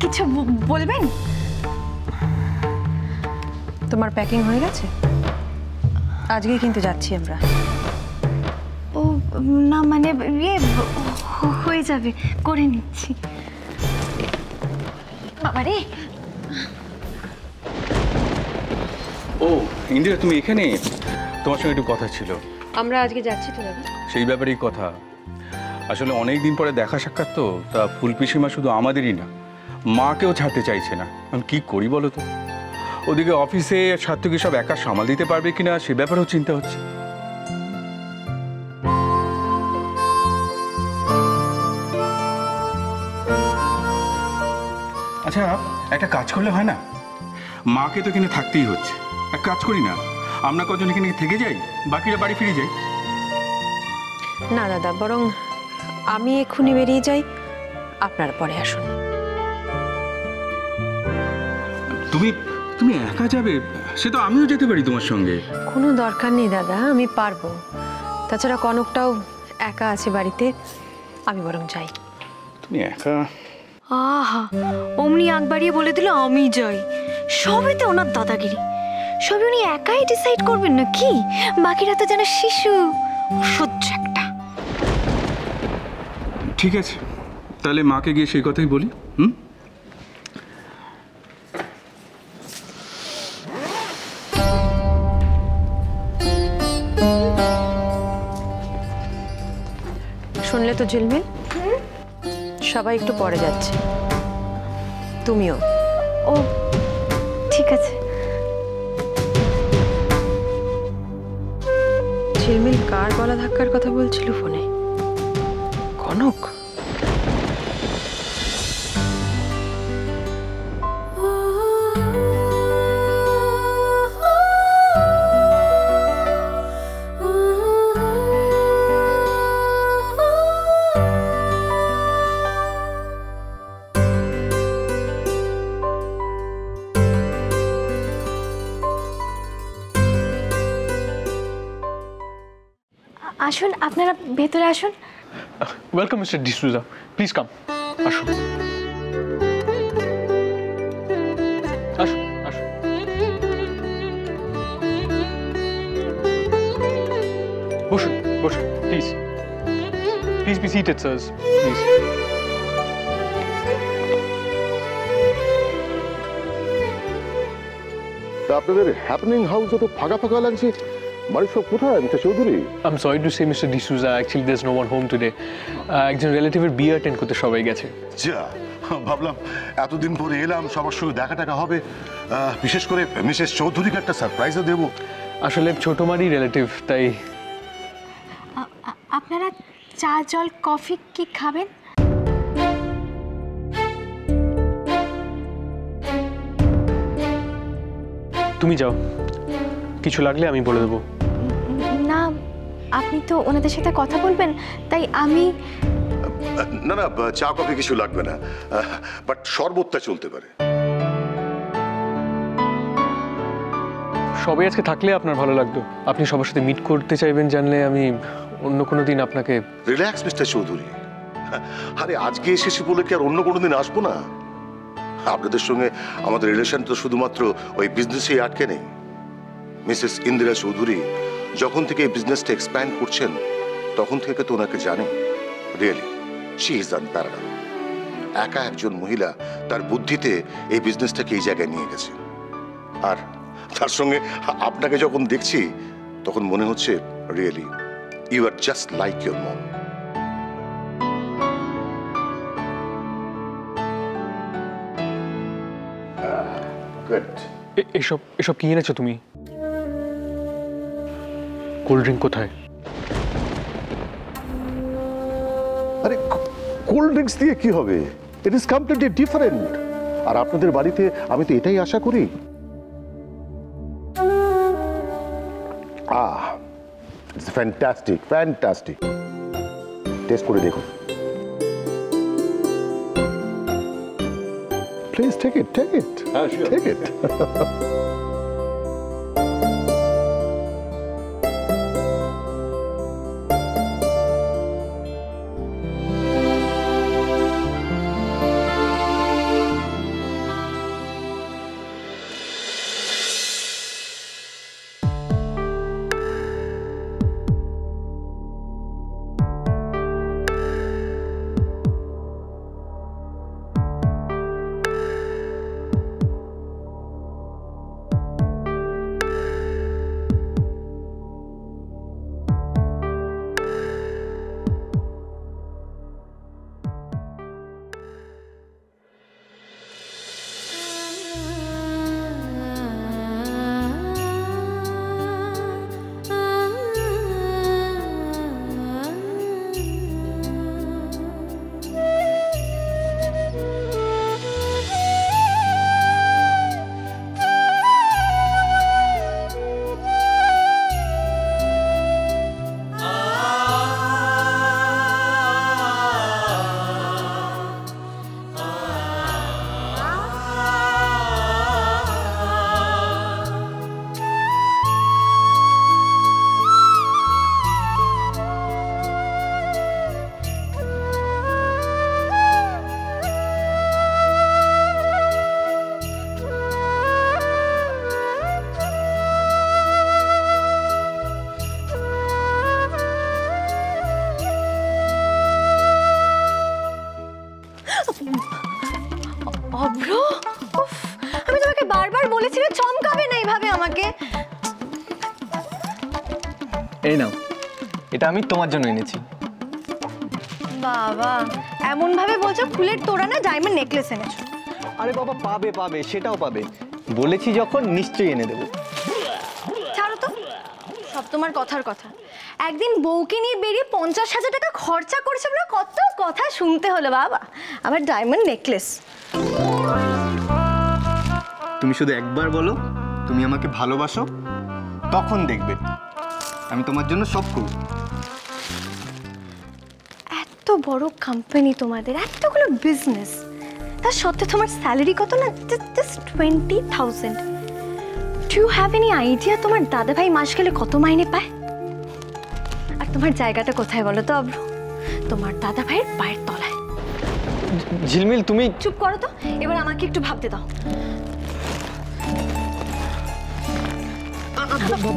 কিছু বলবেন? তোমার প্যাকিং হয়ে গেছে? আজকেই কিন্তু যাচ্ছি আমরা। ও না, মানে ইয়ে হয়ে যাবে, করে নিচ্ছি। বাবারে। ও ইন্দিরা, তুমি এখানে? তোমার সঙ্গে একটু কথা ছিল। আমরা আজকে যাচ্ছি তো দাদা। সেই ব্যাপারেই কথা। আসলে অনেক দিন পরে দেখা সাক্ষাৎ তো, তা ফুল পিসিমা শুধু আমাদেরই না, মাকেও ছাড়তে চাইছে না। আমি কি করি বলো তো? ওদিকে অফিসে সার্থকী সব একা সামাল দিতে পারবে কিনা সে ব্যাপারেও চিন্তা হচ্ছে। আচ্ছা, একটা কাজ করলে হয় না? মাকে তো এখানে থাকতেই হচ্ছে, এক কাজ করি না, আমরা কজন এখানে থেকে যাই, বাকিরা বাড়ি ফিরে যাই। না দাদা, বরং আমি এক্ষুনি বেরিয়ে যাই, আপনার পরে আসুন। তুমি তুমি একা যাবে? সে তো আমিও যেতে পারি তোমার সঙ্গে। কোনো দরকার নেই দাদা, আমি পারবো। তাছাড়া কনকটাও একা আছে বাড়িতে, আমি বরং যাই। তুমি একা? আহা, অমনি আগ বাড়িয়ে বলে দিল আমি যাই। সবে তো ওনার দাদাগিরি। সবে উনি একাই ডিসাইড করবেন না কি? বাকিরা তো যেন শিশু, অসহ্য একটা। ঠিক আছে, তাহলে মাকে গিয়ে সেই কথাই বলি। শুনলে তো ঝিলমিল, সবাই একটু পরে যাচ্ছে, তুমিও। ও ঠিক আছে। ঝিলমিল কার গলা ধাক্কার কথা বলছিল ফোনে? কনক? আসুন, আপনারা ভেতরে আসুন। Welcome, Mr. D'Souza. Please come. আসুন। আসুন, আসুন। বসুন, বসুন, please. Please be seated, sirs. Please. আপনাদের হ্যাপেনিং হাউসে তো ফাঁকা ফাঁকা লাগছে, বাড়ির সব কোথায় mister Chowdhury? I'm sorry to say, Mr. D'Souza, actually there's no one home today. একজন রিলেটিভের বিয়ে অ্যাটেন্ড করতে সবাই গেছে। যা, ভাবলাম এতদিন পরে এলাম, সবার সঙ্গে দেখা টাকা হবে, বিশেষ করে মিসেস চৌধুরীকে একটা সারপ্রাইজও দেবো। আসলে ছোট মারই রিলেটিভ, তাই। আপনারা চা, জল, কফি কি খাবেন? তুমি যাও, কিছু লাগলে আমি বলে দেবো। না, আপনি তো ওনাদের সাথে কথা বলবেন, তাই আমি। না না, চা কফি কিছু লাগবে না, বাট শরবতটা চলতে পারে। সবাই আজকে থাকলে আপনার ভালো লাগতো। আপনি সবার সাথে মিট করতে চাইবেন জানলে আমি অন্য কোনো দিন আপনাকে। রিল্যাক্স মিস্টার চৌধুরী, আরে আজকে এসেছি বলে কি আর অন্য কোনো দিন আসবো না? আপনাদের সঙ্গে আমাদের রিলেশন তো শুধুমাত্র ওই বিজনেসেই আটকে নেই। মিসেস ইন্দিরা চৌধুরী যখন থেকে এই বিজনেসটা এক্সপ্যান্ড করছেন তখন থেকে তো ওনাকে জানে। Really she is unparalleled. একা একজন মহিলা তার বুদ্ধিতে এই বিজনেসটাকে এই জায়গায় নিয়ে গেছে। আর তার সঙ্গে আপনাকে যখন দেখছি তখন মনে হচ্ছে really you are just like your mom. এসব এসব কি এনেছো তুমি? কোল্ড ড্রিঙ্ক কোথায়? আরে কোল্ড ড্রিঙ্কস দিয়ে কি হবে? It is completely different. আর আপনাদের বাড়িতে আমি তো এটাই আশা করি। It's fantastic, fantastic. টেস্ট করে দেখুন please. Take it, take it, take it. Abhra, উফ, আমি তোমাকে বারবার বলেছি না চমকাবে না এইভাবে আমাকে। এই নাও, এটা আমি তোমার জন্য এনেছি। বাবা, এমন ভাবে বলছো ফুলের তোড়া না ডায়মন্ড নেকলেস এনেছো। আরে বাবা, পাবে পাবে, সেটাও পাবে। বলেছি যখন নিশ্চয়ই এনে দেবো। ছাড়ো তো, সব তোমার কথার কথা। একদিন বউকে নিয়ে বেরিয়ে 50,000 টাকা খরচা করেছে বলে কত কথা শুনতে হলো বাবা, আবার ডায়মন্ড নেকলেস। তুমি শুধু একবার বলো তুমি আমাকে ভালোবাসো, তখন দেখবে আমি তোমার জন্য সব করব। এত বড় কোম্পানি তোমাদের, এতগুলো বিজনেস, তার সত্ত্বেও তোমার স্যালারি কত না? Just 20,000। Do you have any idea তোমার দাদা ভাই মাস গেলে কত মাইনে পায়? আর তোমার জায়গাটা কোথায় বলো তো অব্র? তোমার দাদা ভাইয়ের পায়ের তলায়। ঝিলমিল, তুমি চুপ করো তো, এবার আমাকে একটু ভাবতে দাও।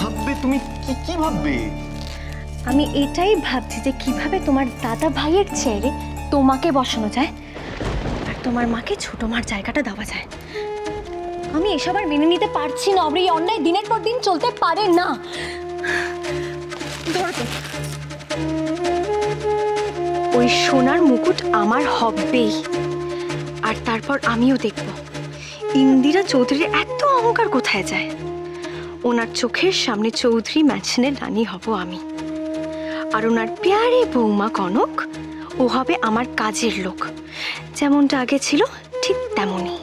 ভাববে? তুমি কি ভাববে? আমি এটাই ভাবছি যে কিভাবে তোমার দাদা ভাইয়ের চেয়ারে তোমাকে বসানো যায় আর তোমার মাকে ছোট মার জায়গাটা দেওয়া যায়। আমি এসব আর মেনে নিতে পারছি না অব্র, এই অন্যায় দিনের পর দিন চলতে পারে না। ওই সোনার মুকুট আমার হবেই, আর তারপর আমিও দেখব ইন্দিরা চৌধুরীর এত অহংকার কোথায় যায়। ওনার চোখের সামনে চৌধুরী ম্যানশনের রানী হব আমি, আর ওনার প্যারে বৌমা কনক ও হবে আমার কাজের লোক, যেমনটা আগে ছিল ঠিক তেমনই।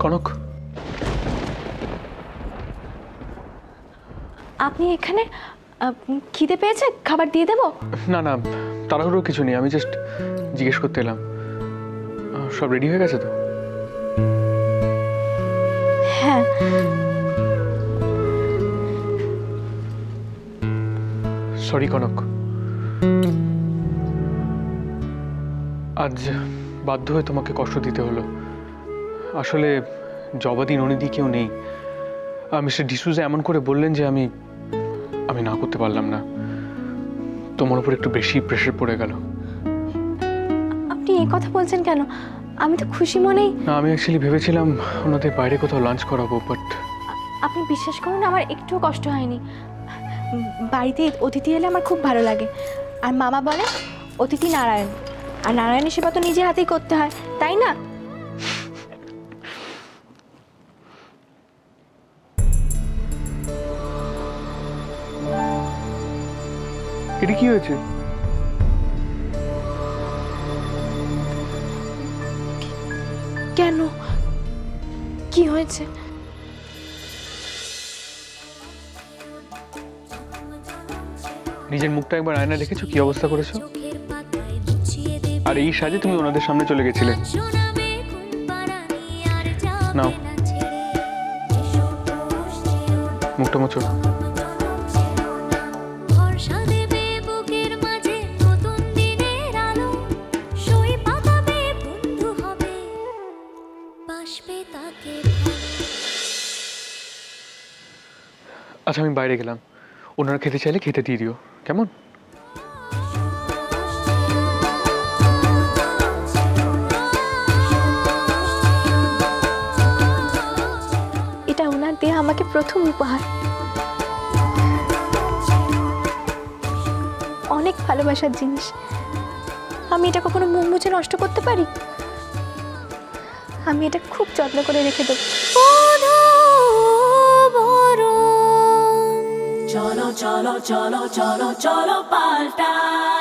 কনক, আপনি এখানে? খিদে পেয়েছে? খাবার দিয়ে দেবো? না না, তাড়াহুড়ো কিছু নেই, আমি জাস্ট জিজ্ঞেস করতে এলাম। সব রেডি হয়ে গেছে তো? হ্যাঁ। সরি কনক, আজ বাধ্য হয়ে তোমাকে কষ্ট দিতে হলো। আসলে জবাদি ননিদি কেউ নেই। মিস্টার ডিসুজা এমন করে বললেন যে আমি না করতে পারলাম না। তোমার উপর একটু বেশি প্রেশার পড়ে গেল। আপনি এই কথা বলছেন কেন? আমি তো খুশি মনেই। না, আমি অ্যাকচুয়ালি ভেবেছিলাম ওনাদের বাইরে কোথাও লাঞ্চ করাবো, বাট আপনি বিশ্বাস করুন, আমার একটুও কষ্ট হয়নি। বাড়িতে অতিথি এলে আমার খুব ভালো লাগে। আর মামা বলে অতিথি নারায়ণ, আর নারায়ণের সেবা তো নিজে হাতেই করতে হয়, তাই না? এটা কি হয়েছে? কেন? কি হয়েছে? নিজের মুখটা একবার আয়না দেখেছো কি অবস্থা করেছো? আর এই সাজে তুমি ওনাদের সামনে চলে গেছিলে। নাও, মুখটা মোছো। আচ্ছা, আমি বাইরে গেলাম, ওনারা খেতে চাইলে খেতে দিয়ে দিও, কেমন? এটা ওনার দেয়া আমাকে প্রথম উপহার। অনেক ভালোবাসার জিনিস, আমি এটা কখনো মুখ মুছে নষ্ট করতে পারি? আমি এটা খুব যত্ন করে রেখে দেবো। চলো চলো চলো চলো চলো পাল্টাই।